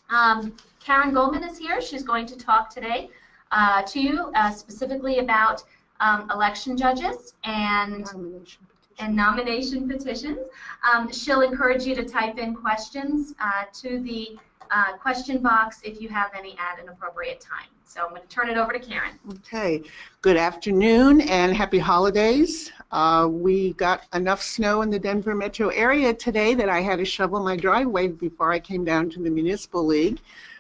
Karen Goldman is here. She's going to talk today to you specifically about election judges and nomination petitions. She'll encourage you to type in questions to the question box if you have any at an appropriate time. So I'm going to turn it over to Karen. Okay. Good afternoon and happy holidays. We got enough snow in the Denver metro area today that I had to shovel my driveway before I came down to the Municipal League.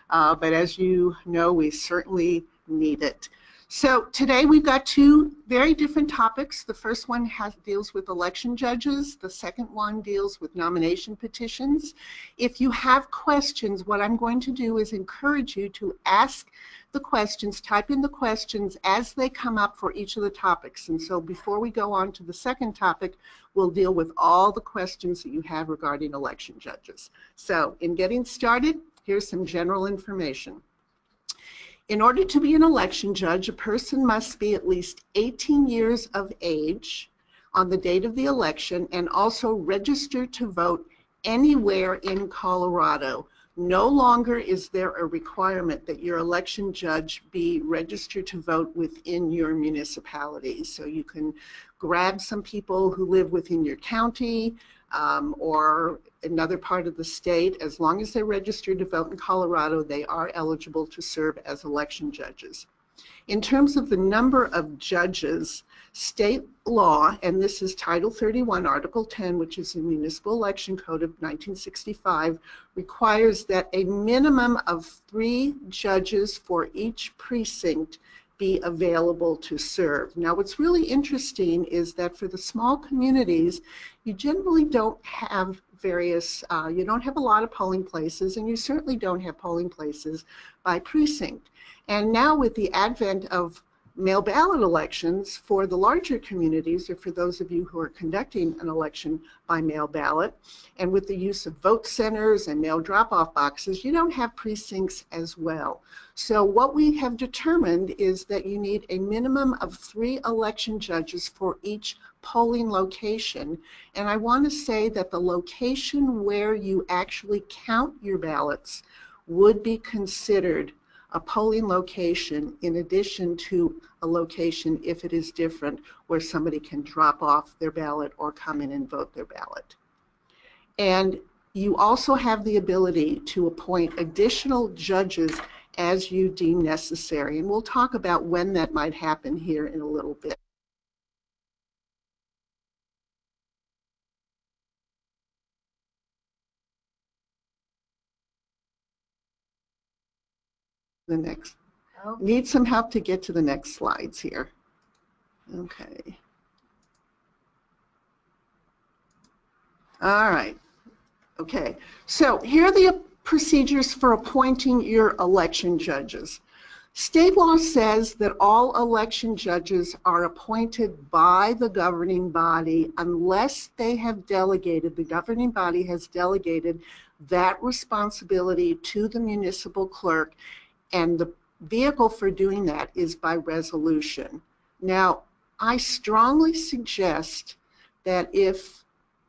But as you know, we certainly need it. So today we've got two very different topics. The first one deals with election judges. The second one deals with nomination petitions. If you have questions, what I'm going to do is encourage you to ask the questions, type in the questions as they come up for each of the topics. And so before we go on to the second topic, we'll deal with all the questions that you have regarding election judges. So in getting started, here's some general information. In order to be an election judge, a person must be at least 18 years of age on the date of the election and also registered to vote anywhere in Colorado. No longer is there a requirement that your election judge be registered to vote within your municipality. So you can grab some people who live within your county or another part of the state. As long as they're registered to vote in Colorado, they are eligible to serve as election judges. In terms of the number of judges, state law, and this is Title 31, Article 10, which is the Municipal Election Code of 1965, requires that a minimum of 3 judges for each precinct be available to serve. Now, what's really interesting is that for the small communities, you generally don't have you don't have a lot of polling places, and you certainly don't have polling places by precinct. And now with the advent of mail ballot elections for the larger communities, or for those of you who are conducting an election by mail ballot, and with the use of vote centers and mail drop-off boxes, you don't have precincts as well. So what we have determined is that you need a minimum of 3 election judges for each polling location. And I want to say that the location where you actually count your ballots would be considered a polling location in addition to a location, if it is different, where somebody can drop off their ballot or come in and vote their ballot. And you also have the ability to appoint additional judges as you deem necessary. And we'll talk about when that might happen here in a little bit. The next. Need some help to get to the next slides here. Okay. All right. Okay. So here are the procedures for appointing your election judges. State law says that all election judges are appointed by the governing body unless they have delegated, the governing body has delegated that responsibility to the municipal clerk, and the vehicle for doing that is by resolution. Now, I strongly suggest that if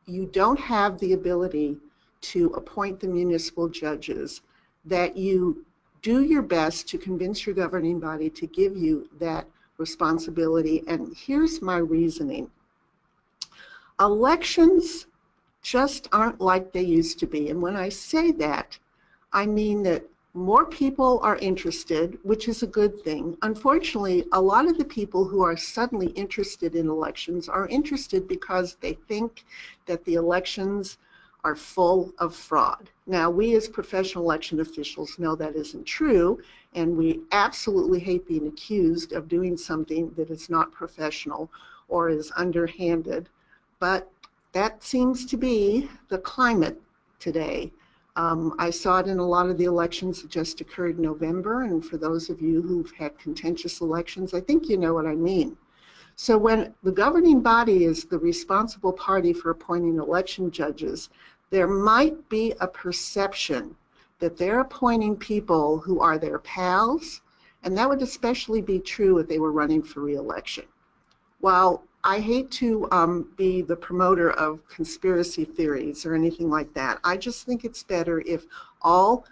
you don't have the ability to appoint the municipal judges, that you do your best to convince your governing body to give you that responsibility. And here's my reasoning. Elections just aren't like they used to be. And when I say that, I mean that more people are interested, which is a good thing. Unfortunately, a lot of the people who are suddenly interested in elections are interested because they think that the elections are full of fraud. Now, we as professional election officials know that isn't true, and we absolutely hate being accused of doing something that is not professional or is underhanded, but that seems to be the climate today. I saw it in a lot of the elections that just occurred in November, and for those of you who've had contentious elections, I think you know what I mean. So when the governing body is the responsible party for appointing election judges, there might be a perception that they're appointing people who are their pals, and that would especially be true if they were running for re-election. While I hate to be the promoter of conspiracy theories or anything like that, I just think it's better if all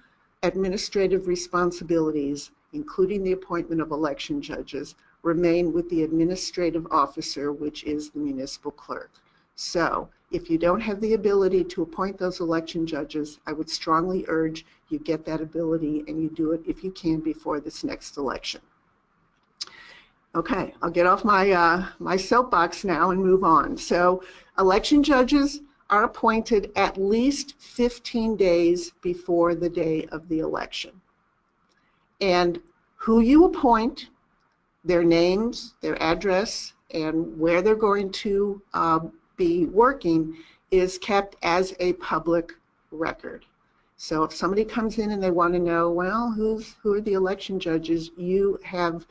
administrative responsibilities, including the appointment of election judges, remain with the administrative officer, which is the municipal clerk. So if you don't have the ability to appoint those election judges, I would strongly urge you get that ability and you do it if you can before this next election. Okay, I'll get off my soapbox now and move on. So election judges are appointed at least 15 days before the day of the election. And who you appoint, their names, their address, and where they're going to be working is kept as a public record. So if somebody comes in and they want to know, well, who are the election judges, you have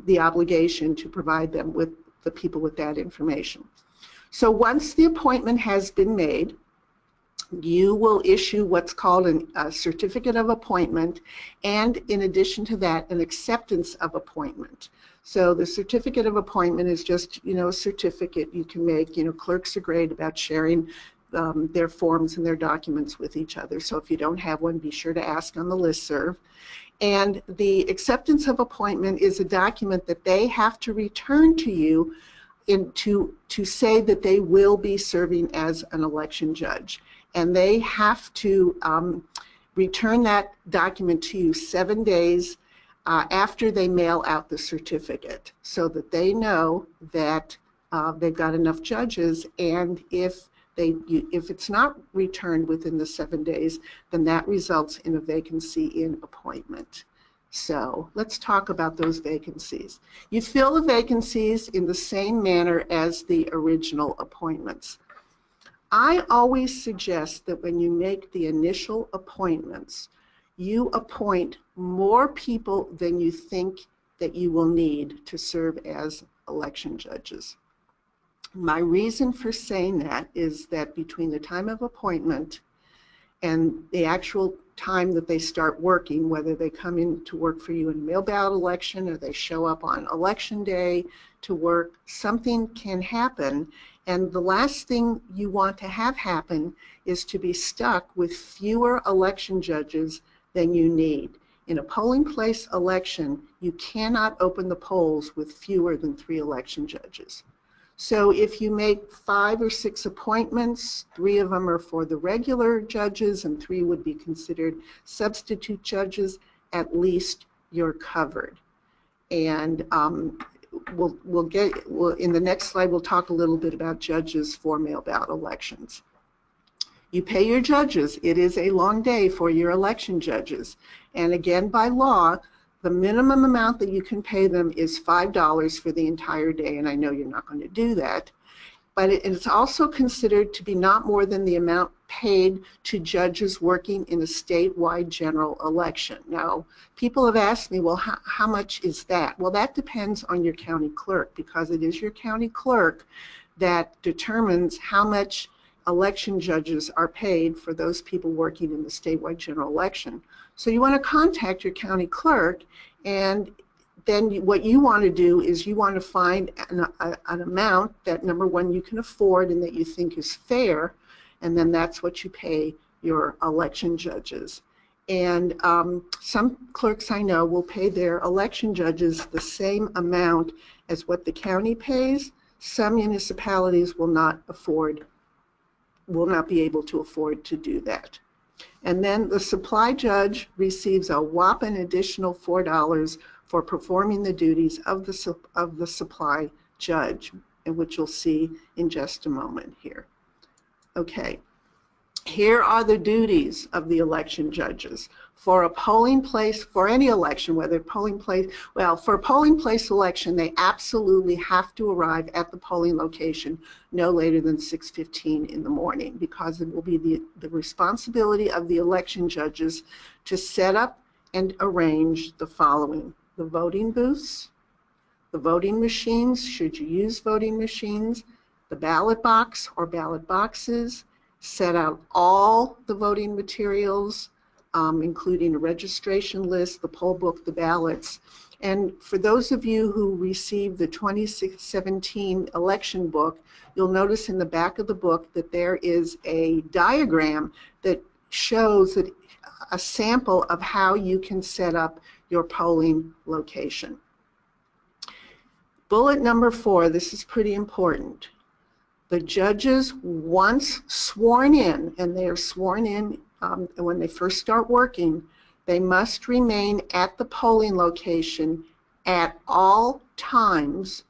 the obligation to provide them with the people with that information. So once the appointment has been made, you will issue what's called a certificate of appointment, and in addition to that, an acceptance of appointment. So the certificate of appointment is just, a certificate you can make. Clerks are great about sharing their forms and their documents with each other. So if you don't have one, be sure to ask on the listserv. And the acceptance of appointment is a document that they have to return to you to say that they will be serving as an election judge. And they have to return that document to you 7 days after they mail out the certificate, so that they know that they've got enough judges, and if it's not returned within the 7 days, then that results in a vacancy in appointment. So let's talk about those vacancies. You fill the vacancies in the same manner as the original appointments. I always suggest that when you make the initial appointments, you appoint more people than you think that you will need to serve as election judges. My reason for saying that is that between the time of appointment and the actual time that they start working, whether they come in to work for you in a mail ballot election or they show up on election day to work, something can happen. And the last thing you want to have happen is to be stuck with fewer election judges than you need. In a polling place election, you cannot open the polls with fewer than 3 election judges. So if you make 5 or 6 appointments, 3 of them are for the regular judges and 3 would be considered substitute judges, at least you're covered. And in the next slide, we'll talk a little bit about judges for mail ballot elections. You pay your judges. It is a long day for your election judges. And again, by law, the minimum amount that you can pay them is $5 for the entire day, and I know you're not going to do that. But it's also considered to be not more than the amount paid to judges working in a statewide general election. Now, people have asked me, well, how much is that? Well, that depends on your county clerk, because it is your county clerk that determines how much election judges are paid for those people working in the statewide general election. So you want to contact your county clerk, and then what you want to do is you want to find an amount that, number one, you can afford and that you think is fair, and then that's what you pay your election judges. And some clerks I know will pay their election judges the same amount as what the county pays. Some municipalities will not be able to afford to do that. And then the supply judge receives a whopping additional $4 for performing the duties of the supply judge, and which you'll see in just a moment here. Okay, here are the duties of the election judges. For a polling place, for any election, whether polling place, well, for a polling place election, they absolutely have to arrive at the polling location no later than 6:15 in the morning, because it will be the responsibility of the election judges to set up and arrange the following: the voting booths, the voting machines, should you use voting machines, the ballot box or ballot boxes, set out all the voting materials, including a registration list, the poll book, the ballots. And for those of you who received the 2017 election book, you'll notice in the back of the book that there is a diagram that shows that a sample of how you can set up your polling location. Bullet number 4, this is pretty important. The judges, once sworn in, and they are sworn in when they first start working, they must remain at the polling location at all times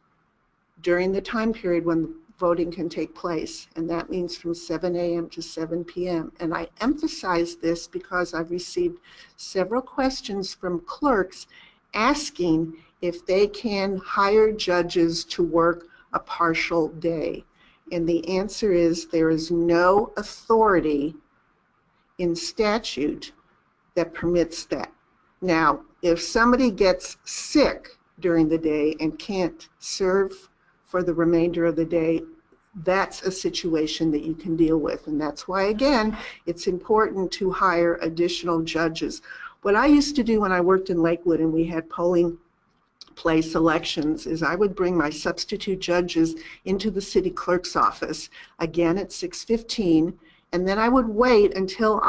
during the time period when voting can take place, and that means from 7 a.m. to 7 p.m. And I emphasize this because I've received several questions from clerks asking if they can hire judges to work a partial day. And the answer is there is no authority in statute that permits that. Now, if somebody gets sick during the day and can't serve for the remainder of the day, that's a situation that you can deal with. And that's why, again, it's important to hire additional judges. What I used to do when I worked in Lakewood and we had polling place elections is I would bring my substitute judges into the city clerk's office, again at 6:15, and then I would wait until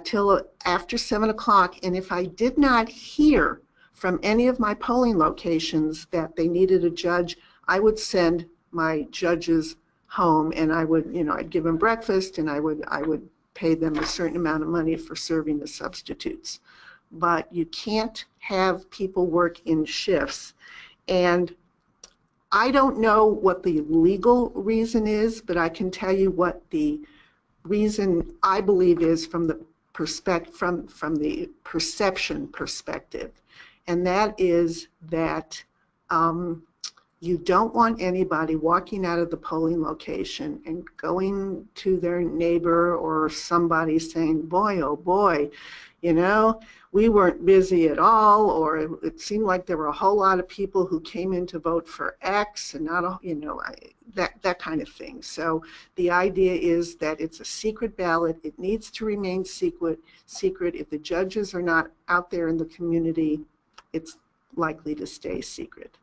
till after 7 o'clock, and if I did not hear from any of my polling locations that they needed a judge, I would send my judges home, and I would, I'd give them breakfast, and I would pay them a certain amount of money for serving the substitutes. But you can't have people work in shifts. And I don't know what the legal reason is, but I can tell you what the reason I believe is from the perception perspective. And that is that you don't want anybody walking out of the polling location and going to their neighbor or somebody saying, boy, oh boy, we weren't busy at all, or it seemed like there were a whole lot of people who came in to vote for X and not, that kind of thing. So the idea is that it's a secret ballot. It needs to remain secret. If the judges are not out there in the community, it's likely to stay secret.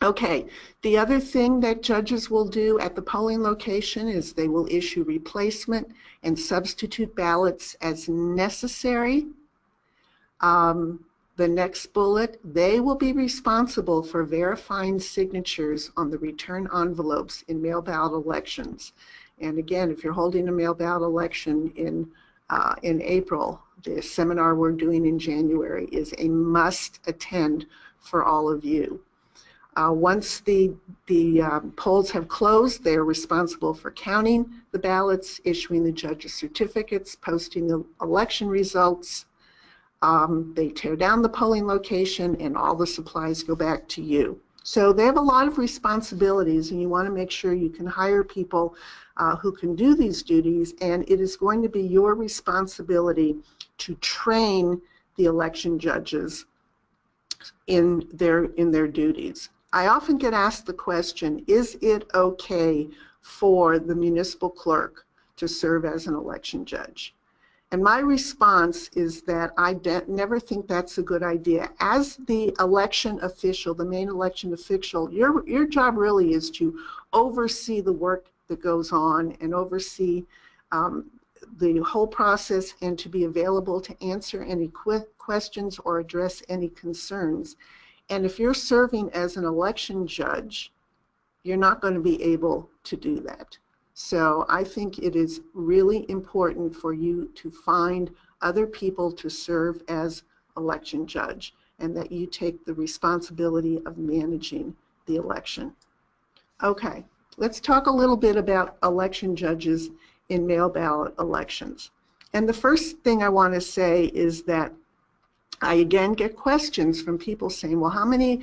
Okay, the other thing that judges will do at the polling location is they will issue replacement and substitute ballots as necessary. The next bullet, they will be responsible for verifying signatures on the return envelopes in mail ballot elections. And again, if you're holding a mail ballot election in April, the seminar we're doing in January is a must attend for all of you. Once the polls have closed, they are responsible for counting the ballots, issuing the judges' certificates, posting the election results. They tear down the polling location, and all the supplies go back to you. So they have a lot of responsibilities, and you want to make sure you can hire people who can do these duties, and it is going to be your responsibility to train the election judges in their duties. I often get asked the question, is it okay for the municipal clerk to serve as an election judge? And my response is that I never think that's a good idea. As the election official, the main election official, your job really is to oversee the work that goes on and oversee the whole process and to be available to answer any questions or address any concerns. And if you're serving as an election judge, you're not going to be able to do that. So I think it is really important for you to find other people to serve as election judge and that you take the responsibility of managing the election. Okay, let's talk a little bit about election judges in mail ballot elections. And the first thing I want to say is that I again get questions from people saying, well, how many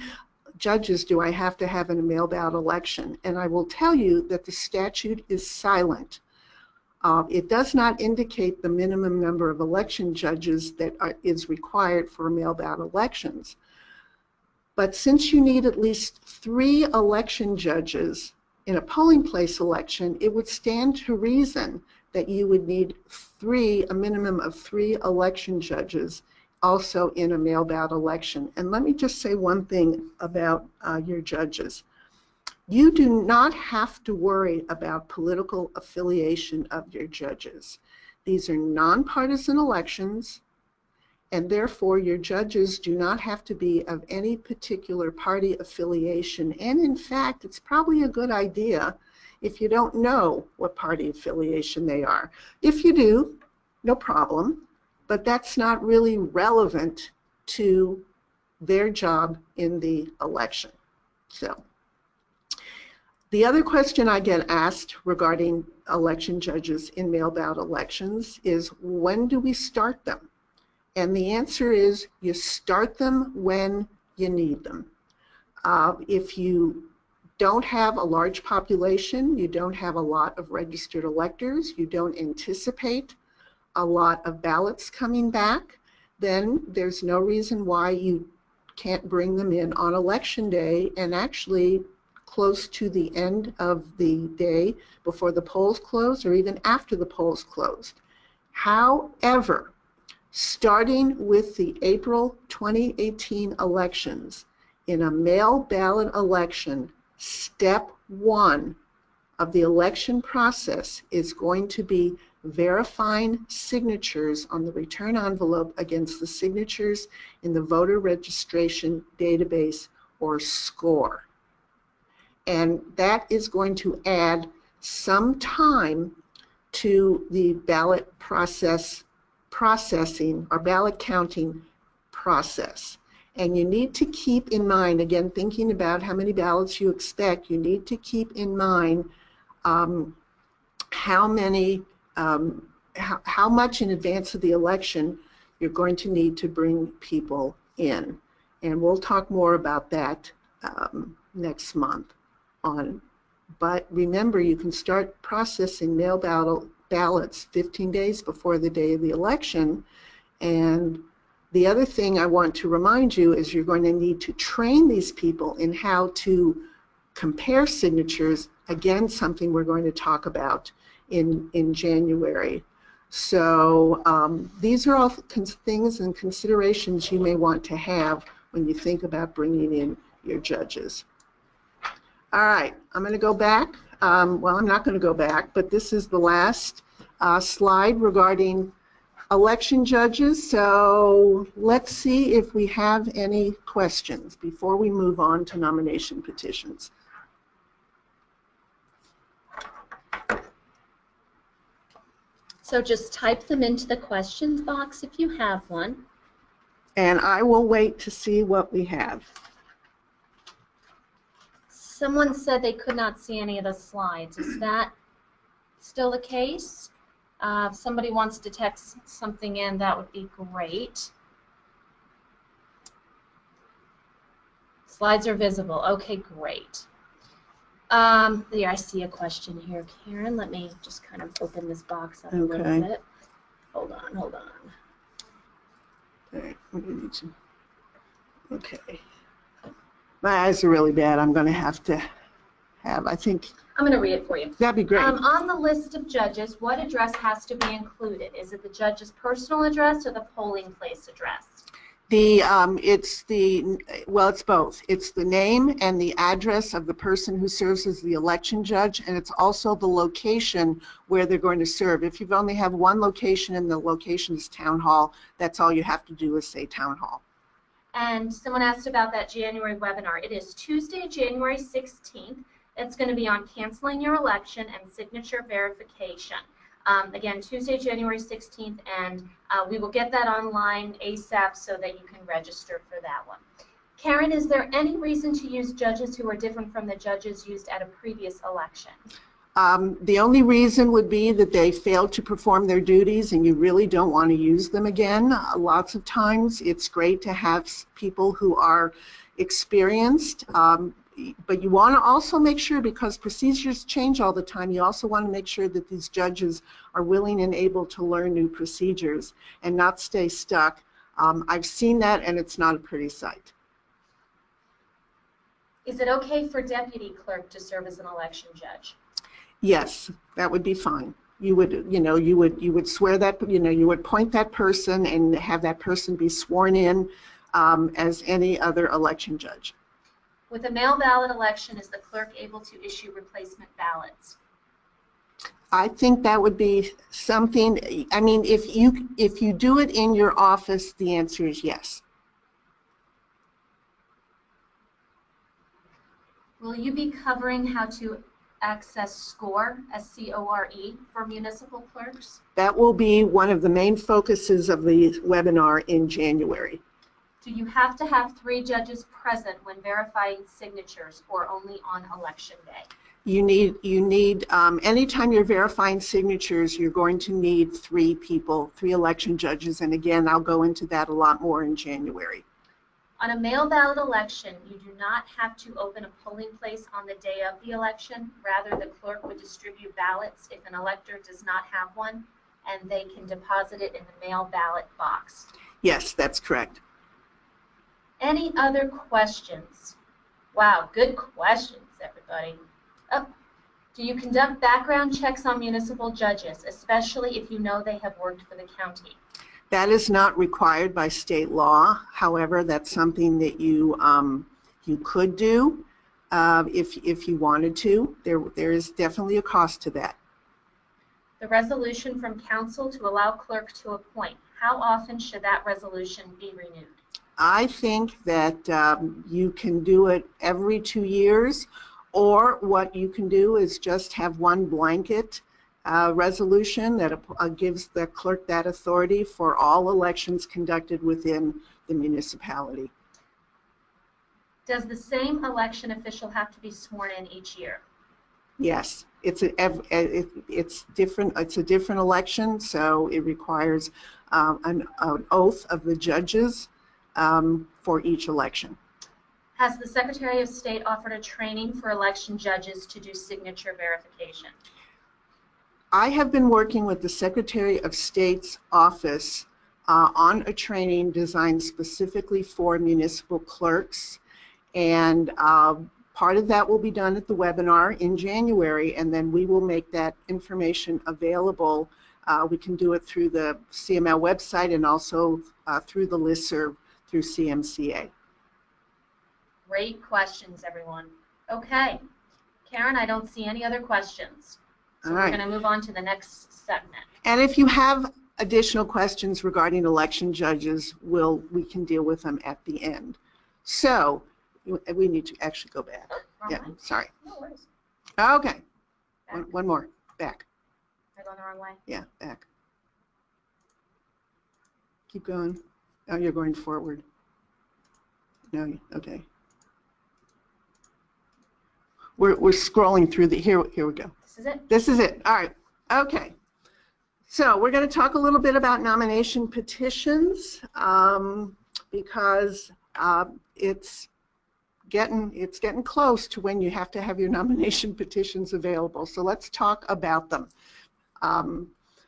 judges do I have to have in a mail ballot election? And I will tell you that the statute is silent. It does not indicate the minimum number of election judges that is required for mail ballot elections. But since you need at least 3 election judges in a polling place election, it would stand to reason that you would need a minimum of 3 election judges also in a mail ballot election. And let me just say one thing about your judges. You do not have to worry about political affiliation of your judges. These are nonpartisan elections, and therefore your judges do not have to be of any particular party affiliation. And in fact, it's probably a good idea if you don't know what party affiliation they are. If you do, no problem, but that's not really relevant to their job in the election. So, the other question I get asked regarding election judges in mail ballot elections is, when do we start them? And the answer is, you start them when you need them. If you don't have a large population, you don't have a lot of registered electors, you don't anticipate a lot of ballots coming back, then there's no reason why you can't bring them in on election day, and actually close to the end of the day before the polls close or even after the polls closed. However, starting with the April 2018 elections, in a mail ballot election, step 1 of the election process is going to be verifying signatures on the return envelope against the signatures in the voter registration database, or SCORE. And that is going to add some time to the ballot processing or ballot counting process. And you need to keep in mind, again, thinking about how many ballots you expect, you need to keep in mind how much in advance of the election you're going to need to bring people in. And we'll talk more about that next month on. But remember, you can start processing mail ballots 15 days before the day of the election. And the other thing I want to remind you is you're going to need to train these people in how to compare signatures, again, something we're going to talk about in January. So these are all things and considerations you may want to have when you think about bringing in your judges. All right, I'm going to go back. Well, I'm not going to go back, but this is the last slide regarding election judges. So let's see if we have any questions before we move on to nomination petitions. So just type them into the questions box if you have one. And I will wait to see what we have. Someone said they could not see any of the slides. Is that still the case? If somebody wants to text something in, that would be great. Slides are visible. Okay, great. There, I see a question here, Karen. Let me just kind of open this box up a little bit. Hold on, hold on. Okay, okay. My eyes are really bad. I'm going to have, I think. I'm going to read it for you. That'd be great. On the list of judges, what address has to be included? Is it the judge's personal address or the polling place address? Well, it's both. It's the name and the address of the person who serves as the election judge, and it's also the location where they're going to serve. If you only have one location and the location is town hall, that's all you have to do is say town hall. And someone asked about that January webinar. It is Tuesday, January 16th. It's going to be on canceling your election and signature verification. Again, Tuesday, January 16th, and we will get that online ASAP so that you can register for that one. Karen, is there any reason to use judges who are different from the judges used at a previous election? The only reason would be that they failed to perform their duties and you really don't want to use them again. Lots of times it's great to have people who are experienced, but you want to also make sure, because procedures change all the time, you also want to make sure that these judges are willing and able to learn new procedures and not stay stuck. I've seen that, and it's not a pretty sight. Is it okay for deputy clerk to serve as an election judge? Yes, that would be fine. You would, you would swear that, you would appoint that person and have that person be sworn in as any other election judge. With a mail ballot election, is the clerk able to issue replacement ballots? I think that would be something, I mean, if you do it in your office, the answer is yes. Will you be covering how to access SCORE, S-C-O-R-E, for municipal clerks? That will be one of the main focuses of the webinar in January. Do you have to have 3 judges present when verifying signatures, or only on election day? You need anytime you're verifying signatures, you're going to need 3 people, 3 election judges, and again, I'll go into that a lot more in January. On a mail ballot election, you do not have to open a polling place on the day of the election. Rather, the clerk would distribute ballots if an elector does not have one, and they can deposit it in the mail ballot box. Yes, that's correct. Any other questions? Wow, good questions, everybody. Oh, do you conduct background checks on municipal judges, especially if you know they have worked for the county? That is not required by state law. However, that's something that you could do if you wanted to. There is definitely a cost to that. The resolution from council to allow clerk to appoint. How often should that resolution be renewed? I think that you can do it every 2 years, or what you can do is just have one blanket resolution that gives the clerk that authority for all elections conducted within the municipality. Does the same election official have to be sworn in each year? Yes, it's different. It's a different election, so it requires an oath of the judges for each election. Has the Secretary of State offered a training for election judges to do signature verification? I have been working with the Secretary of State's office on a training designed specifically for municipal clerks, and part of that will be done at the webinar in January, and then we will make that information available. We can do it through the CML website and also through the listserv through CMCA. Great questions, everyone. Okay, Karen, I don't see any other questions. So we're going to move on to the next segment. And if you have additional questions regarding election judges, we can deal with them at the end. So we need to actually go back. Yeah, sorry. No worries. Okay. One more. Back. Am I going the wrong way? Yeah, back. Keep going. Oh, you're going forward. No, okay. We're scrolling through the, here we go. This is it? This is it. All right. Okay. So we're going to talk a little bit about nomination petitions because it's getting close to when you have to have your nomination petitions available. So let's talk about them.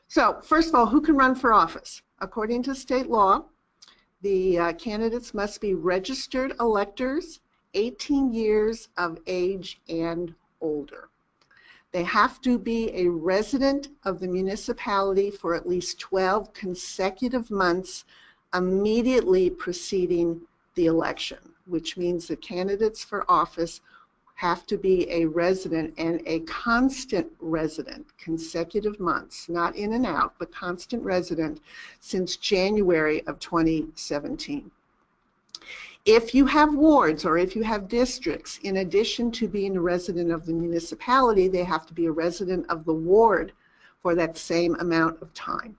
So first of all, who can run for office? According to state law, the candidates must be registered electors, 18 years of age and older. They have to be a resident of the municipality for at least 12 consecutive months immediately preceding the election, which means the candidates for office have to be a resident and a constant resident, consecutive months, not in and out, but constant resident since January of 2017. If you have wards or if you have districts, in addition to being a resident of the municipality, they have to be a resident of the ward for that same amount of time.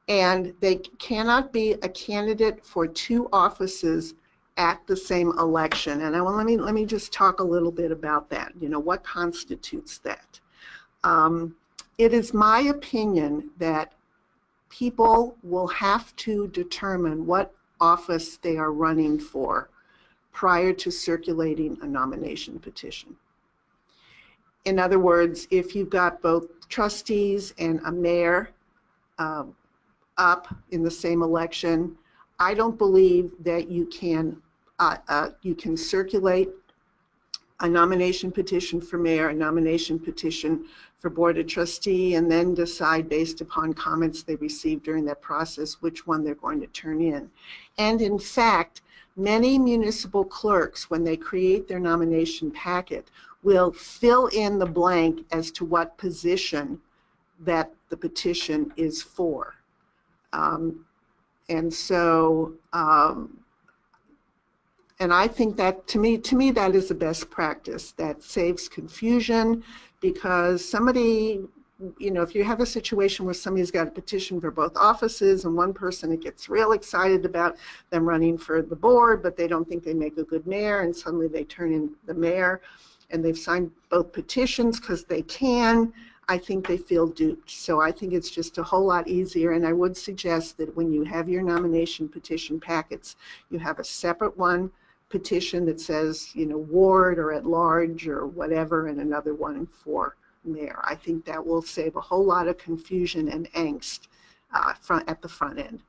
And they cannot be a candidate for 2 offices at the same election. And let me just talk a little bit about that. You know, what constitutes that? It is my opinion that people will have to determine what office they are running for prior to circulating a nomination petition. In other words, if you've got both trustees and a mayor up in the same election, I don't believe that you can circulate a nomination petition for mayor, a nomination petition for board of trustee, and then decide based upon comments they received during that process which one they're going to turn in. And in fact, many municipal clerks, when they create their nomination packet, will fill in the blank as to what position that the petition is for. And so, and I think that, to me, that is the best practice. That saves confusion, because somebody, you know, if you have a situation where somebody's got a petition for both offices and one person that gets real excited about them running for the board, but they don't think they make a good mayor, and suddenly they turn in the mayor and they've signed both petitions because they can, I think they feel duped. So I think it's just a whole lot easier, and I would suggest that when you have your nomination petition packets, you have a separate one petition that says, you know, ward or at large or whatever, and another one for mayor. I think that will save a whole lot of confusion and angst at the front end.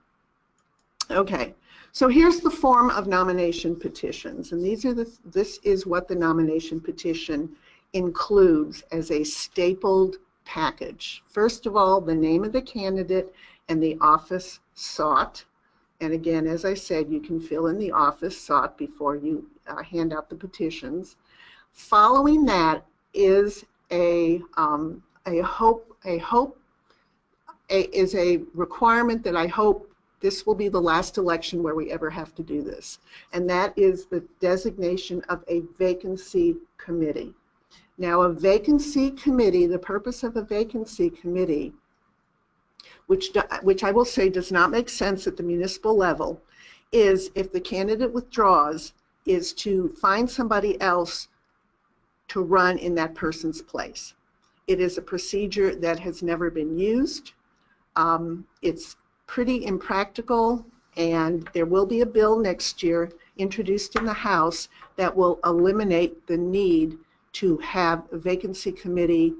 Okay, so here's the form of nomination petitions, and this is what the nomination petition includes as a stapled package. First of all, the name of the candidate and the office sought. And again, as I said, you can fill in the office sought before you hand out the petitions. Following that is a requirement that I hope this will be the last election where we ever have to do this, and that is the designation of a vacancy committee. Now, a vacancy committee, the purpose of a vacancy committee, which I will say does not make sense at the municipal level, is if the candidate withdraws, is to find somebody else to run in that person's place. It is a procedure that has never been used. It's pretty impractical, and there will be a bill next year introduced in the House that will eliminate the need to have a vacancy committee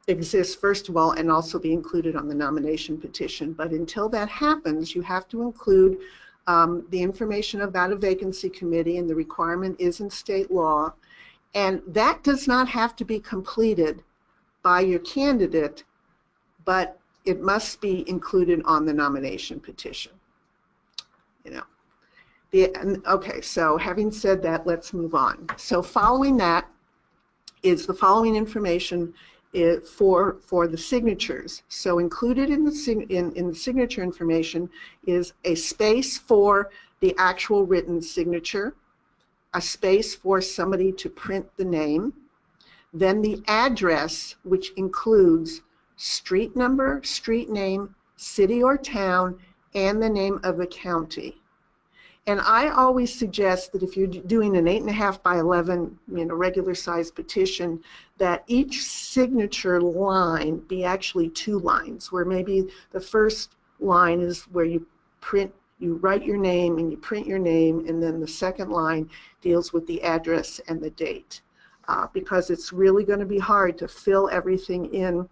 exist, first of all, and also be included on the nomination petition. But until that happens, you have to include the information about a vacancy committee, and the requirement is in state law. And that does not have to be completed by your candidate, but it must be included on the nomination petition. You know, okay, so having said that, let's move on. So following that is the following information for the signatures. So included in the signature information is a space for the actual written signature, a space for somebody to print the name, then the address, which includes street number, street name, city or town, and the name of the county. And I always suggest that if you're doing an 8.5 by 11, you know, regular size petition, that each signature line be actually 2 lines, where maybe the first line is where you write your name and you print your name, and then the second line deals with the address and the date, because it's really going to be hard to fill everything in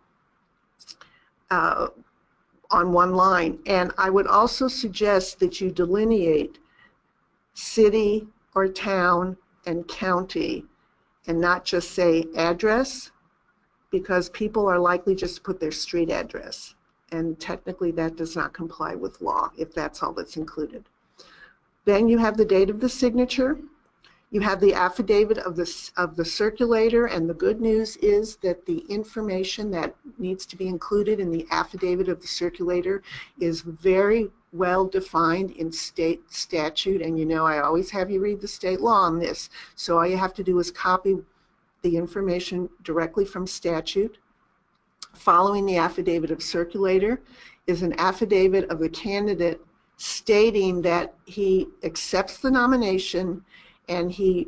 on one line. And I would also suggest that you delineate city or town and county, and not just say address, because people are likely just to put their street address, and technically that does not comply with law if that's all that's included. Then you have the date of the signature. You have the affidavit of the circulator, and the good news is that the information that needs to be included in the affidavit of the circulator is very well defined in state statute, and you know I always have you read the state law on this, so all you have to do is copy the information directly from statute. Following the affidavit of circulator is an affidavit of the candidate stating that he accepts the nomination, and he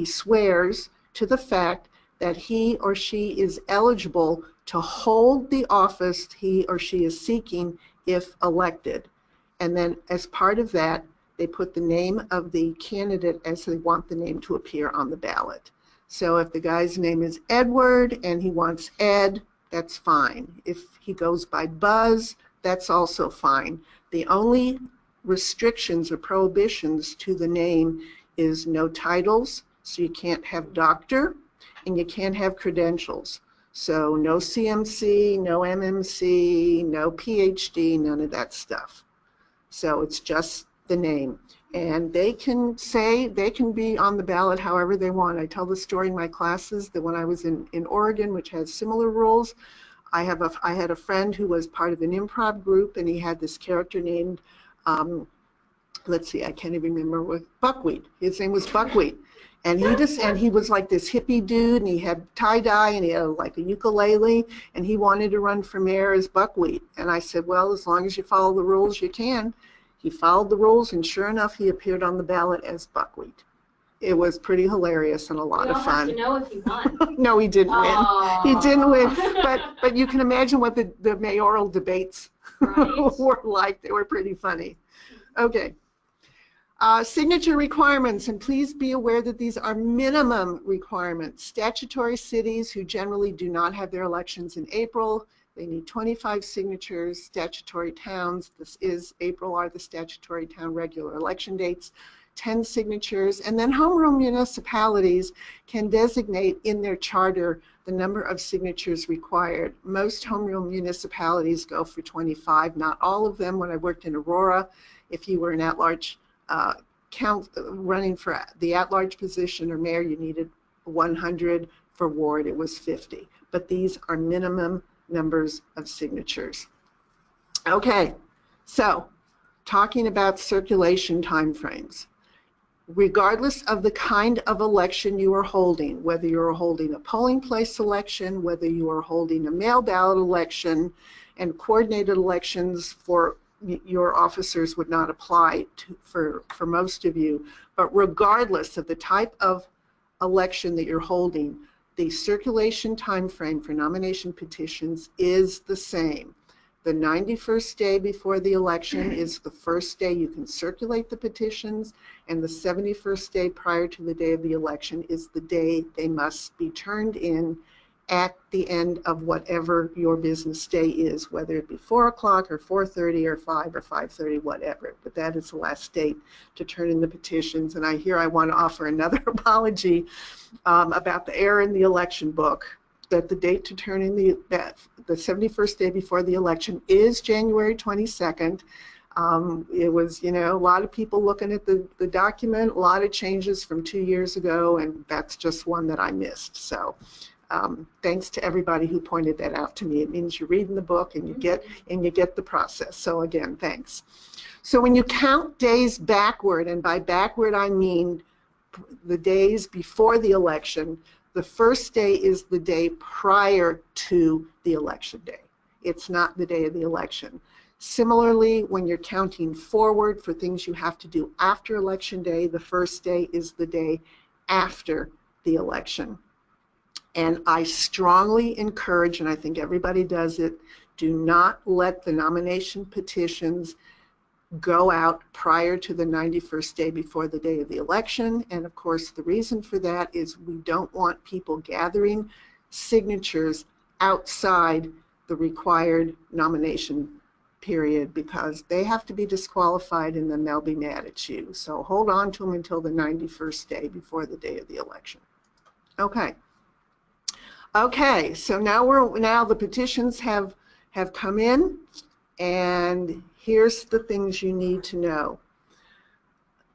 swears to the fact that he or she is eligible to hold the office he or she is seeking if elected. And then as part of that, they put the name of the candidate as they want the name to appear on the ballot. So if the guy's name is Edward and he wants Ed, that's fine. If he goes by Buzz, that's also fine. The only restrictions or prohibitions to the name is no titles, so you can't have doctor, and you can't have credentials. So no CMC, no MMC, no PhD, none of that stuff. So it's just the name. And they can be on the ballot however they want. I tell the story in my classes that when I was in Oregon, which has similar rules, I had a friend who was part of an improv group, and he had this character named, let's see, I can't even remember what, Buckwheat. His name was Buckwheat. And he was like this hippie dude, and he had tie-dye, and he had like a ukulele, and he wanted to run for mayor as Buckwheat. And I said, well, as long as you follow the rules, you can. He followed the rules, and sure enough, he appeared on the ballot as Buckwheat. It was pretty hilarious and a lot of fun. We don't have to know if he won. No, he didn't win. He didn't win. Aww. But you can imagine what the mayoral debates were like. They were pretty funny. Okay. Signature requirements, and please be aware that these are minimum requirements. Statutory cities who generally do not have their elections in April, they need 25 signatures. Statutory towns, this is April, are the statutory town regular election dates, 10 signatures. And then home rule municipalities can designate in their charter the number of signatures required. Most home rule municipalities go for 25, not all of them. When I worked in Aurora, if you were an at-large running for the at-large position or mayor, you needed 100. For ward, it was 50. But these are minimum numbers of signatures. Okay, so talking about circulation timeframes. Regardless of the kind of election you are holding, whether you're holding a polling place election, whether you are holding a mail ballot election, and coordinated elections for your officers would not apply for most of you, but regardless of the type of election that you're holding, the circulation time frame for nomination petitions is the same. The 91st day before the election is the first day you can circulate the petitions, and the 71st day prior to the day of the election is the day they must be turned in at the end of whatever your business day is, whether it be 4 o'clock or 4:30 or 5 or 5:30, whatever. But that is the last date to turn in the petitions. And I want to offer another apology about the error in the election book, that the date to turn in the 71st day before the election is January 22nd. It was, a lot of people looking at the document, a lot of changes from 2 years ago, and that's just one that I missed. So thanks to everybody who pointed that out to me. It means you're reading the book and you get the process. So again, thanks. So when you count days backward, and by backward I mean the days before the election, the first day is the day prior to the election day. It's not the day of the election. Similarly, when you're counting forward for things you have to do after election day, the first day is the day after the election. And I strongly encourage, and I think everybody does it, do not let the nomination petitions go out prior to the 91st day before the day of the election. And of course, the reason for that is we don't want people gathering signatures outside the required nomination period, because they have to be disqualified and then they'll be mad at you. So hold on to them until the 91st day before the day of the election. Okay. Okay, so now the petitions have come in, and here's the things you need to know.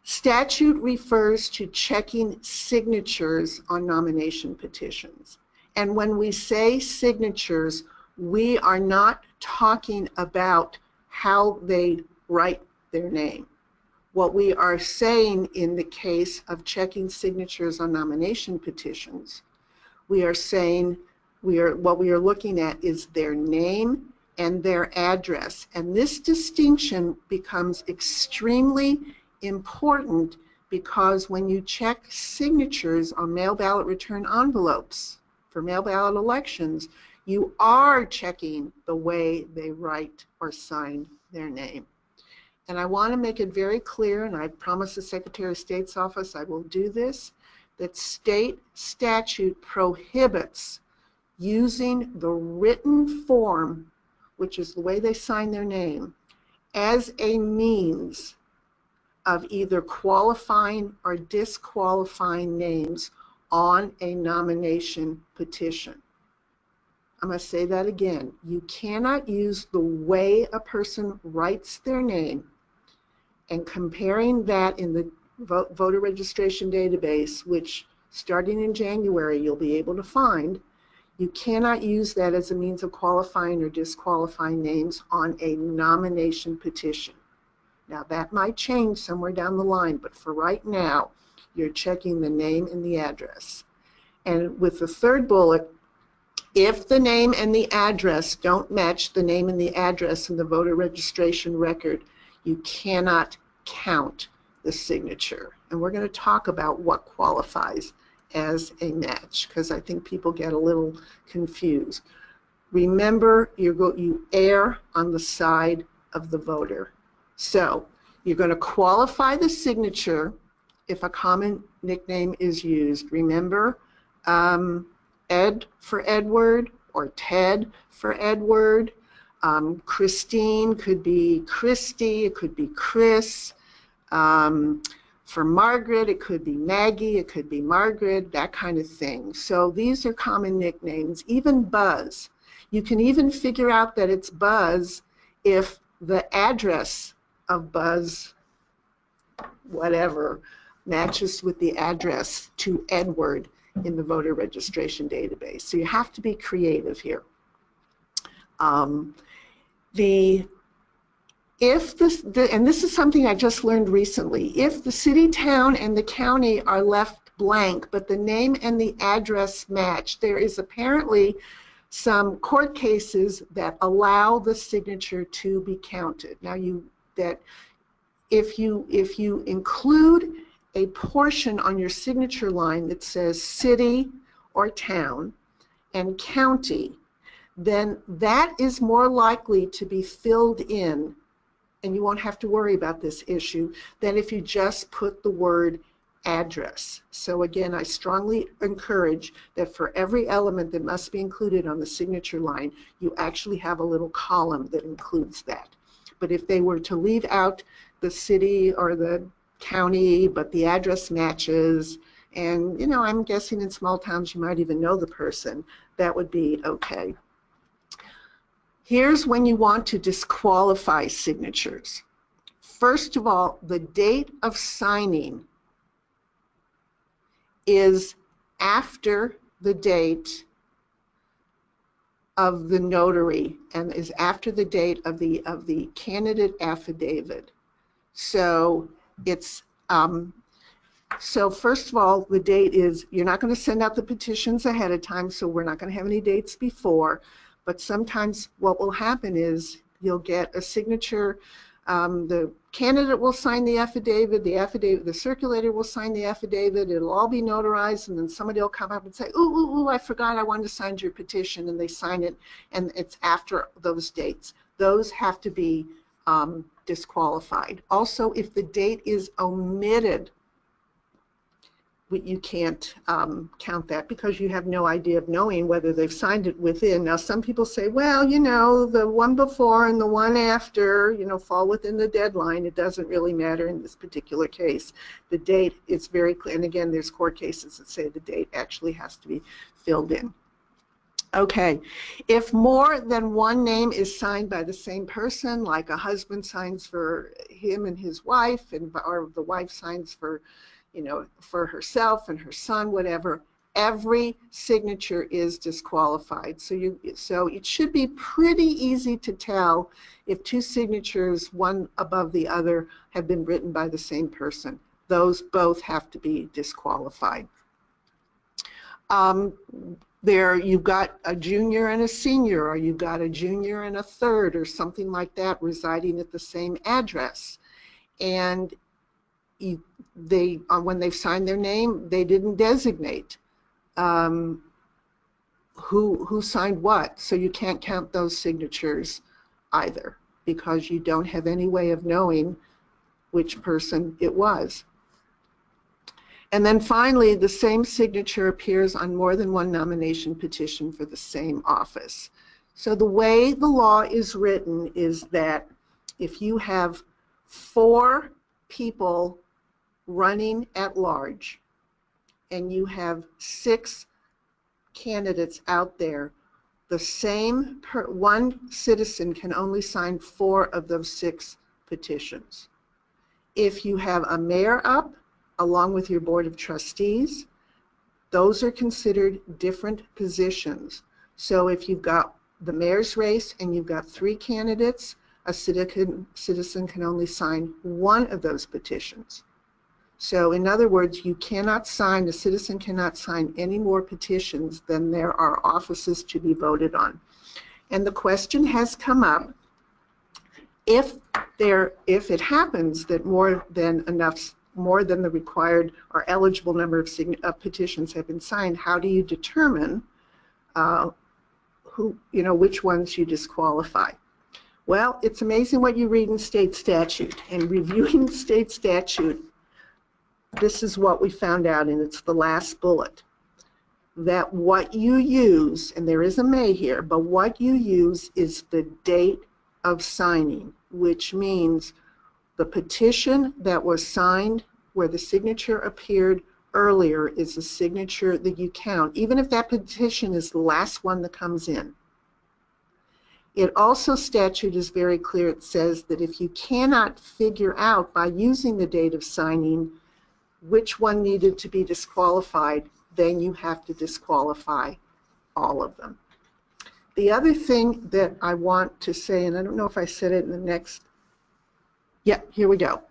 Statute refers to checking signatures on nomination petitions. And when we say signatures, we are not talking about how they write their name. What we are saying in the case of checking signatures on nomination petitions, we are saying what we are looking at is their name and their address. And this distinction becomes extremely important because when you check signatures on mail ballot return envelopes for mail ballot elections, you are checking the way they write or sign their name. And I want to make it very clear, and I promise the Secretary of State's office I will do this, that state statute prohibits using the written form, which is the way they sign their name, as a means of either qualifying or disqualifying names on a nomination petition. I'm going to say that again. You cannot use the way a person writes their name and comparing that in the voter registration database, which starting in January you'll be able to find, you cannot use that as a means of qualifying or disqualifying names on a nomination petition. Now that might change somewhere down the line, but for right now, you're checking the name and the address. And with the third bullet, if the name and the address don't match the name and the address in the voter registration record, you cannot count the signature. And we're going to talk about what qualifies as a match, because I think people get a little confused. Remember, you err on the side of the voter. So you're going to qualify the signature if a common nickname is used. Remember, Ed for Edward, or Ted for Edward. Christine could be Christy, it could be Chris. For Margaret, it could be Maggie, it could be Margaret, that kind of thing. So these are common nicknames. Even Buzz. You can even figure out that it's Buzz if the address of Buzz, whatever, matches with the address to Edward in the voter registration database. So you have to be creative here. And this is something I just learned recently, if the city, town, and the county are left blank, but the name and the address match, there is apparently some court cases that allow the signature to be counted. Now, if you include a portion on your signature line that says city or town and county, then that is more likely to be filled in, and you won't have to worry about this issue, than if you just put the word address. So again, I strongly encourage that for every element that must be included on the signature line, you actually have a little column that includes that. But if they were to leave out the city or the county, but the address matches, and I'm guessing in small towns you might even know the person, that would be okay. Here's when you want to disqualify signatures. First of all, the date of signing is after the date of the notary and is after the date of the candidate affidavit. So it's so first of all, the date is, you're not going to send out the petitions ahead of time, so we're not going to have any dates before. But sometimes what will happen is you'll get a signature. The candidate will sign the affidavit, the circulator will sign the affidavit, it'll all be notarized, and then somebody will come up and say, ooh, I forgot I wanted to sign your petition, and they sign it, and it's after those dates. Those have to be disqualified. Also, if the date is omitted, you can't count that because you have no idea of knowing whether they've signed it within. Now, some people say, well, the one before and the one after, fall within the deadline. It doesn't really matter in this particular case. The date is very clear. And again, there's court cases that say the date actually has to be filled in. Okay, if more than one name is signed by the same person, like a husband signs for him and his wife, or the wife signs for for herself and her son, whatever, every signature is disqualified. So it should be pretty easy to tell if two signatures, one above the other, have been written by the same person. Those both have to be disqualified. There you've got a junior and a senior, or you've got a junior and a third, or something like that, residing at the same address. And when they've signed their name, they didn't designate who signed what, so you can't count those signatures either, because you don't have any way of knowing which person it was. And then finally, the same signature appears on more than one nomination petition for the same office. So the way the law is written is that if you have 4 people running at large and you have 6 candidates out there, the same one citizen can only sign 4 of those 6 petitions. if you have a mayor up along with your board of trustees, those are considered different positions. So if you've got the mayor's race and you've got 3 candidates, a citizen can only sign one of those petitions. So in other words, a citizen cannot sign any more petitions than there are offices to be voted on. And the question has come up, if it happens that more than the required or eligible number of petitions have been signed, how do you determine which ones you disqualify? Well, it's amazing what you read in state statute. And reviewing state statute, this is what we found out, and it's the last bullet, that what you use, and there is a may here, but what you use is the date of signing, which means the petition that was signed where the signature appeared earlier is a signature that you count, even if that petition is the last one that comes in. It also, statute is very clear. It says that if you cannot figure out by using the date of signing which one needed to be disqualified, then you have to disqualify all of them. The other thing that I want to say, and I don't know if I said it in the next, yeah, here we go.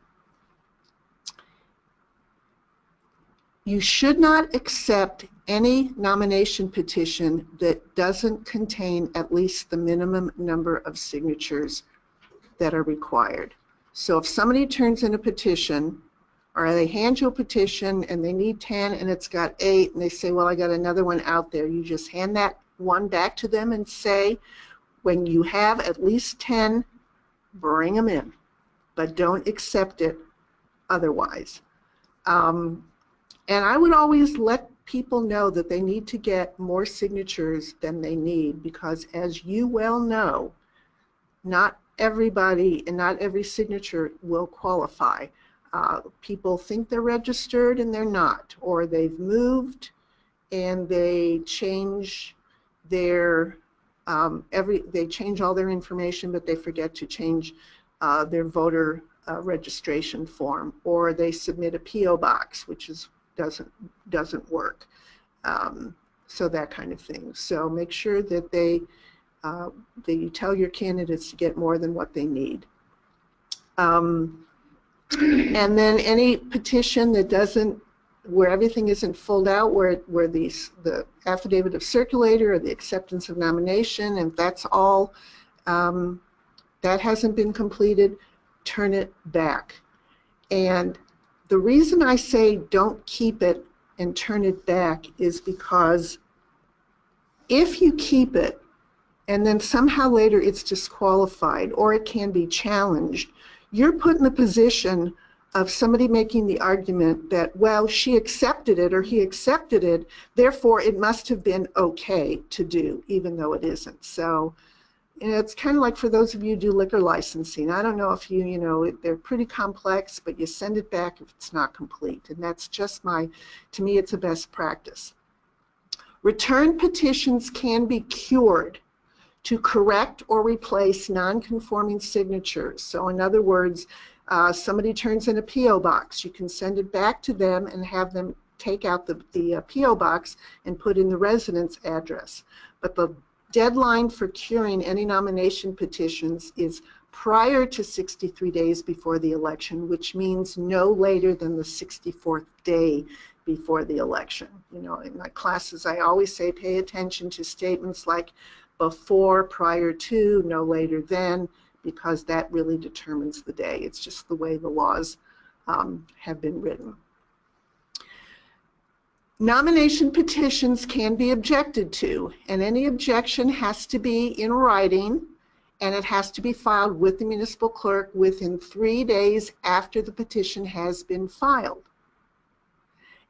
You should not accept any nomination petition that doesn't contain at least the minimum number of signatures that are required. So if somebody turns in a petition, or they hand you a petition and they need 10 and it's got 8, and they say, well, I got another one out there, you just hand that one back to them and say, when you have at least 10, bring them in, but don't accept it otherwise. And I would always let people know that they need to get more signatures than they need, because as you well know, not everybody and not every signature will qualify. People think they're registered and they're not, or they've moved and they change their they change all their information, but they forget to change their voter registration form, or they submit a P.O. box, which doesn't work. So that kind of thing. So make sure that that you tell your candidates to get more than what they need. And then any petition that doesn't, where everything isn't filled out, where the affidavit of circulator or the acceptance of nomination, and that's all, that hasn't been completed, turn it back. And the reason I say don't keep it and turn it back is because if you keep it and then somehow later it's disqualified or it can be challenged, you're put in the position of somebody making the argument that, well, she accepted it or he accepted it, therefore it must have been okay to do, even though it isn't. So, it's kind of like for those of you who do liquor licensing. I don't know if they're pretty complex, but you send it back if it's not complete. And that's just to me, it's a best practice. Return petitions can be cured to correct or replace non-conforming signatures. So in other words, somebody turns in a P.O. box. You can send it back to them and have them take out the P.O. box and put in the residence address. But the deadline for curing any nomination petitions is prior to 63 days before the election, which means no later than the 64th day before the election. In my classes, I always say pay attention to statements like before, prior to, no later than, because that really determines the day. It's just the way the laws have been written. Nomination petitions can be objected to, and any objection has to be in writing, and it has to be filed with the municipal clerk within 3 days after the petition has been filed.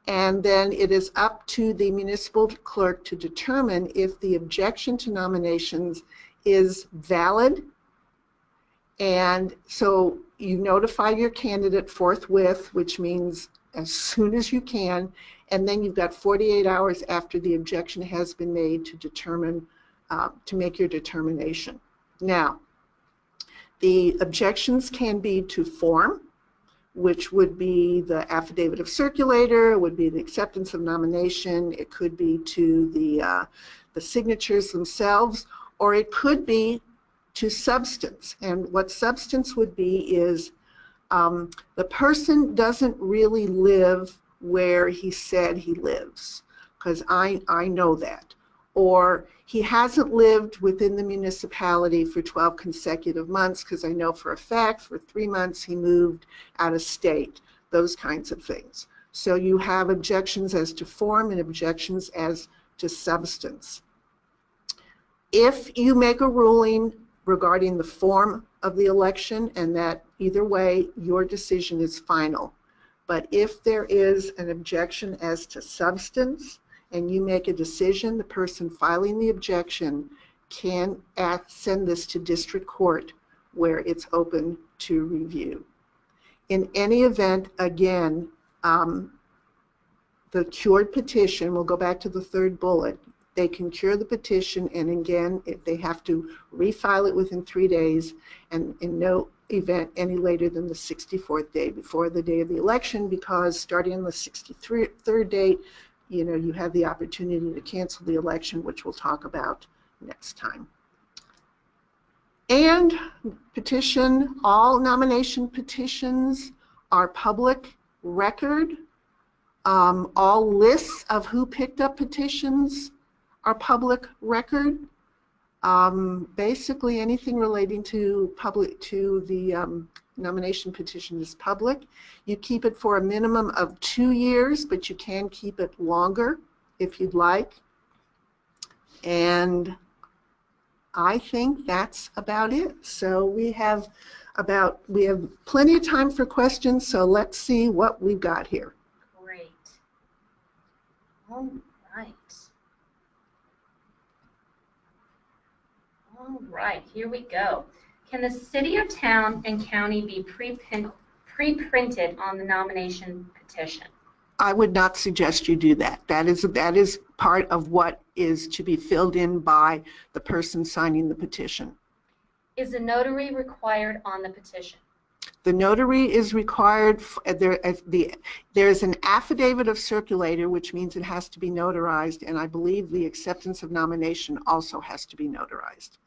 And then it is up to the municipal clerk to determine if the objection to nominations is valid. And so you notify your candidate forthwith, which means as soon as you can, and then you've got 48 hours after the objection has been made to determine, to make your determination. Now, the objections can be to form, which would be the affidavit of circulator, it would be the acceptance of nomination, it could be to the signatures themselves, or it could be to substance. And what substance would be is the person doesn't really live where he said he lives, because I know that. Or he hasn't lived within the municipality for 12 consecutive months, because I know for a fact for 3 months he moved out of state, those kinds of things. So you have objections as to form and objections as to substance. If you make a ruling regarding the form of the election, and that either way your decision is final. But if there is an objection as to substance and you make a decision, the person filing the objection can send this to district court where it's open to review. In any event, again, the cured petition, we'll go back to the third bullet, they can cure the petition, and again, if they have to refile it within 3 days, and in no event any later than the 64th day before the day of the election, because starting on the 63rd date, you know, you have the opportunity to cancel the election, which we'll talk about next time. And petition, all nomination petitions are public record. All lists of who picked up petitions are public record. Basically anything relating to the nomination petition is public. You keep it for a minimum of 2 years, but you can keep it longer if you'd like. And I think that's about it. So we have plenty of time for questions, so let's see what we've got here. Great. All right. All right, here we go. Can the city or town and county be pre-printed on the nomination petition? I would not suggest you do that. That is part of what is to be filled in by the person signing the petition. Is a notary required on the petition? The notary is required. There's an affidavit of circulator, which means it has to be notarized, and I believe the acceptance of nomination also has to be notarized.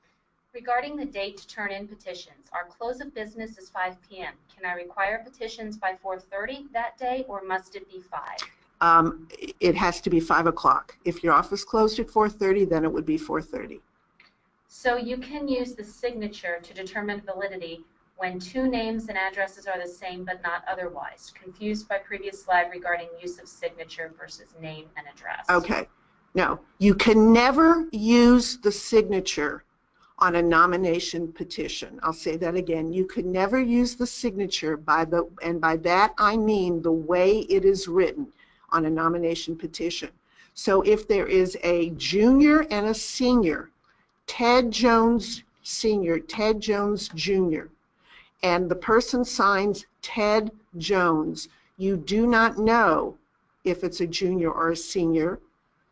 Regarding the date to turn in petitions, our close of business is 5 p.m. Can I require petitions by 4:30 that day, or must it be 5? It has to be 5 o'clock. If your office closed at 4:30, then it would be 4:30. So you can use the signature to determine validity when 2 names and addresses are the same but not otherwise. Confused by previous slide regarding use of signature versus name and address. Okay. No, you can never use the signature on a nomination petition. I'll say that again. You could never use the signature and by that I mean the way it is written on a nomination petition. So if there is a junior and a senior, Ted Jones Sr., Ted Jones Jr., and the person signs Ted Jones, you do not know if it's a junior or a senior,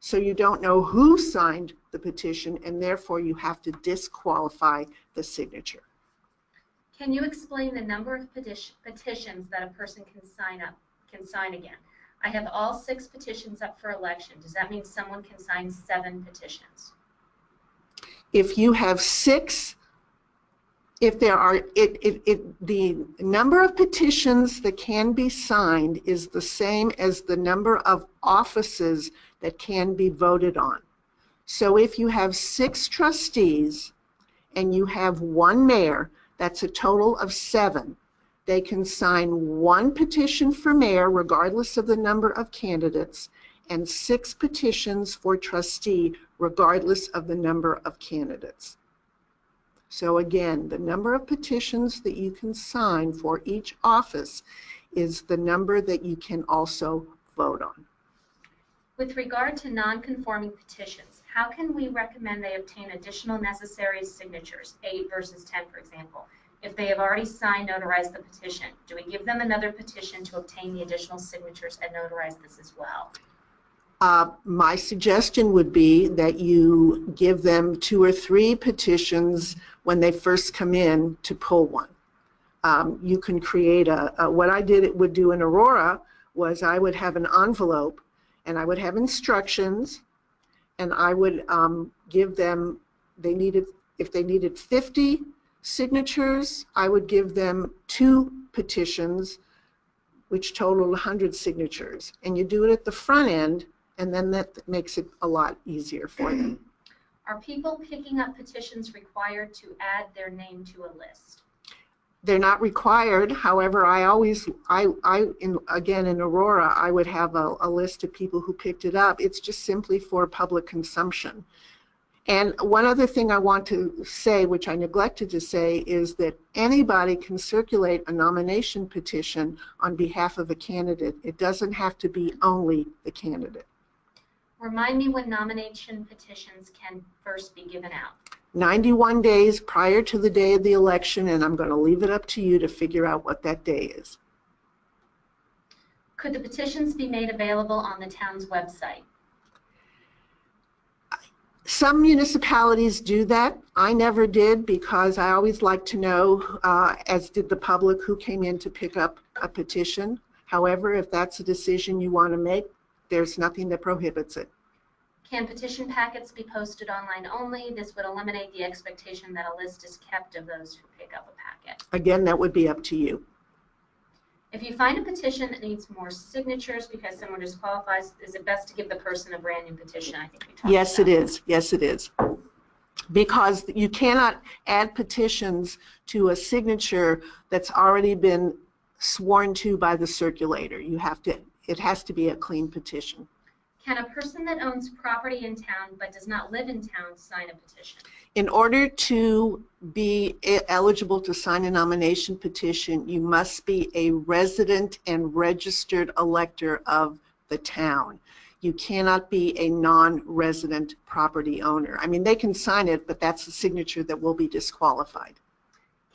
so you don't know who signed the petition, and therefore you have to disqualify the signature. Can you explain the number of petitions that a person can sign again? I have all 6 petitions up for election. Does that mean someone can sign 7 petitions? If you have 6, if there are, the number of petitions that can be signed is the same as the number of offices that can be voted on. So if you have 6 trustees and you have 1 mayor, that's a total of 7. They can sign 1 petition for mayor regardless of the number of candidates, and 6 petitions for trustee regardless of the number of candidates. So again, the number of petitions that you can sign for each office is the number that you can also vote on. With regard to non-conforming petitions, how can we recommend they obtain additional necessary signatures, 8 versus 10, for example? If they have already signed, notarized the petition, do we give them another petition to obtain the additional signatures and notarize this as well? My suggestion would be that you give them 2 or 3 petitions when they first come in to pull one. You can create what I would do in Aurora was I would have an envelope and I would have instructions, and I would give them, if they needed 50 signatures, I would give them 2 petitions, which totaled 100 signatures. And you do it at the front end, and then that makes it a lot easier for them. Are people picking up petitions required to add their name to a list? They're not required. However, again, in Aurora, I would have a list of people who picked it up. It's just simply for public consumption. And one other thing I want to say, which I neglected to say, is that anybody can circulate a nomination petition on behalf of a candidate. It doesn't have to be only the candidate. Remind me when nomination petitions can first be given out. 91 days prior to the day of the election, and I'm going to leave it up to you to figure out what that day is. Could the petitions be made available on the town's website? Some municipalities do that. I never did, because I always like to know, as did the public, who came in to pick up a petition. However, if that's a decision you want to make, there's nothing that prohibits it. Can petition packets be posted online only? This would eliminate the expectation that a list is kept of those who pick up a packet. Again, that would be up to you. If you find a petition that needs more signatures because someone disqualifies, is it best to give the person a brand new petition? I think we talked Yes, about it is. Yes, it is. Because you cannot add petitions to a signature that's already been sworn to by the circulator. It has to be a clean petition. Can a person that owns property in town but does not live in town sign a petition? In order to be eligible to sign a nomination petition, you must be a resident and registered elector of the town. You cannot be a non-resident property owner. I mean, they can sign it, but that's the signature that will be disqualified.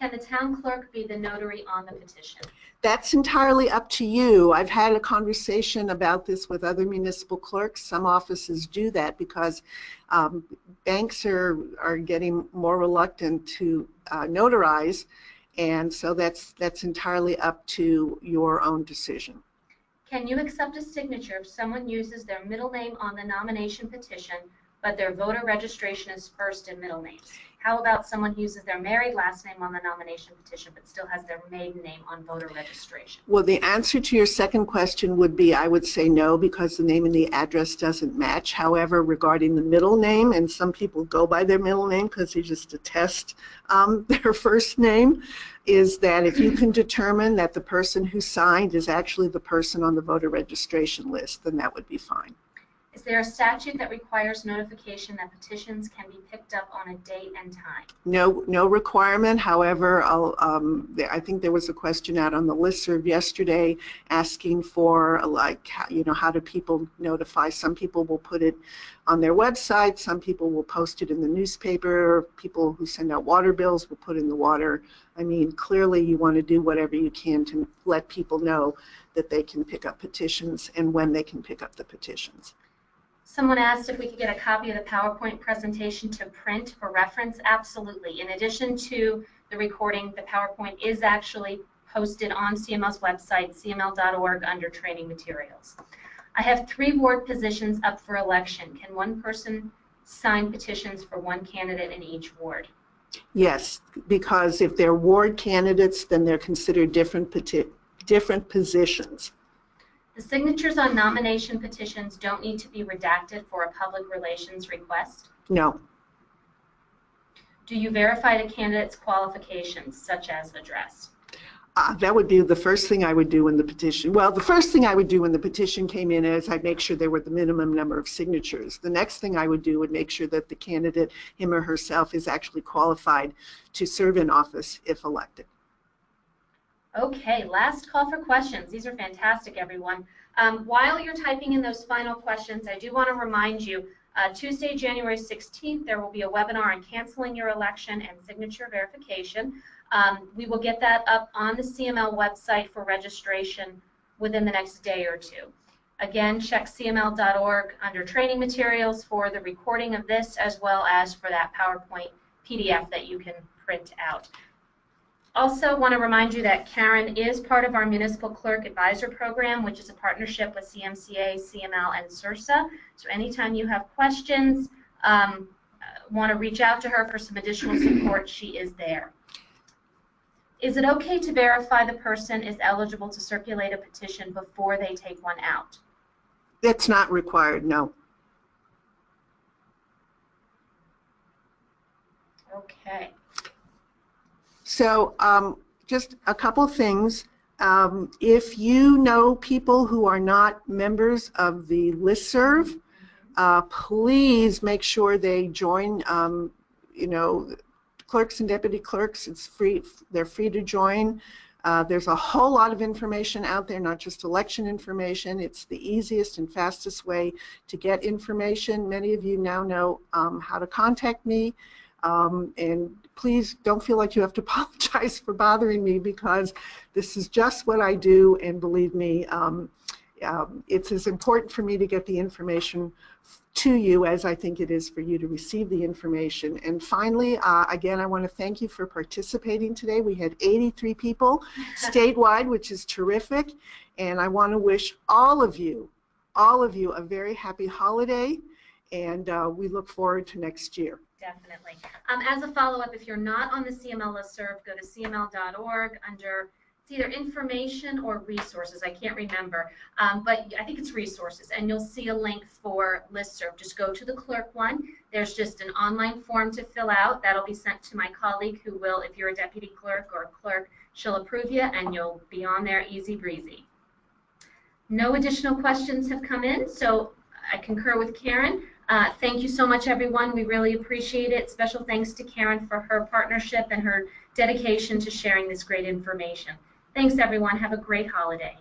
Can the town clerk be the notary on the petition? That's entirely up to you. I've had a conversation about this with other municipal clerks. Some offices do that because banks are getting more reluctant to notarize, and so that's entirely up to your own decision. Can you accept a signature if someone uses their middle name on the nomination petition, but their voter registration is first and middle names? How about someone who uses their married last name on the nomination petition but still has their maiden name on voter registration? Well, the answer to your second question would be, I would say no, because the name and the address doesn't match. However, regarding the middle name, and some people go by their middle name because they just attest their first name, is that if you can determine that the person who signed is actually the person on the voter registration list, then that would be fine. Is there a statute that requires notification that petitions can be picked up on a date and time? No requirement. However, I think there was a question out on the listserv yesterday asking for, like, how do people notify? Some people will put it on their website. Some people will post it in the newspaper. People who send out water bills will put in the water. I mean, clearly you want to do whatever you can to let people know that they can pick up petitions and when they can pick up the petitions. Someone asked if we could get a copy of the PowerPoint presentation to print for reference. Absolutely. In addition to the recording, the PowerPoint is actually posted on CML's website, cml.org, under training materials. I have 3 ward positions up for election. Can one person sign petitions for one candidate in each ward? Yes, because if they're ward candidates, then they're considered different positions. The signatures on nomination petitions don't need to be redacted for a public relations request? No. Do you verify the candidate's qualifications, such as address? That would be the first thing I would do in the petition. Well, the first thing I would do when the petition came in is I'd make sure there were the minimum number of signatures. The next thing I would do would make sure that the candidate, him or herself, is actually qualified to serve in office if elected. Okay, last call for questions. These are fantastic, everyone. While you're typing in those final questions, I do want to remind you, Tuesday, January 16th, there will be a webinar on canceling your election and signature verification. We will get that up on the CML website for registration within the next day or two. Again, check cml.org under training materials for the recording of this, as well as for that PowerPoint PDF that you can print out. Also want to remind you that Karen is part of our Municipal Clerk Advisor Program, which is a partnership with CMCA, CML, and CIRSA. So anytime you have questions, want to reach out to her for some additional support, she is there. Is it okay to verify the person is eligible to circulate a petition before they take one out? That's not required, no. Okay. So just a couple things. If you know people who are not members of the listserv, please make sure they join. You know, clerks and deputy clerks, it's free. They're free to join. There's a whole lot of information out there, not just election information. It's the easiest and fastest way to get information. Many of you now know how to contact me. And please don't feel like you have to apologize for bothering me, because this is just what I do, and believe me, it's as important for me to get the information to you as I think it is for you to receive the information. And finally, again, I want to thank you for participating today. We had 83 people statewide, which is terrific, and I want to wish all of you a very happy holiday, and we look forward to next year. Definitely. As a follow-up, if you're not on the CML listserv, go to cml.org under, it's either information or resources, I can't remember, but I think it's resources, and you'll see a link for listserv. Just go to the clerk one. There's just an online form to fill out. That'll be sent to my colleague who will, if you're a deputy clerk or a clerk, she'll approve you, and you'll be on there easy breezy. No additional questions have come in, so I concur with Karen. Thank you so much, everyone. We really appreciate it. Special thanks to Karen for her partnership and her dedication to sharing this great information. Thanks, everyone. Have a great holiday.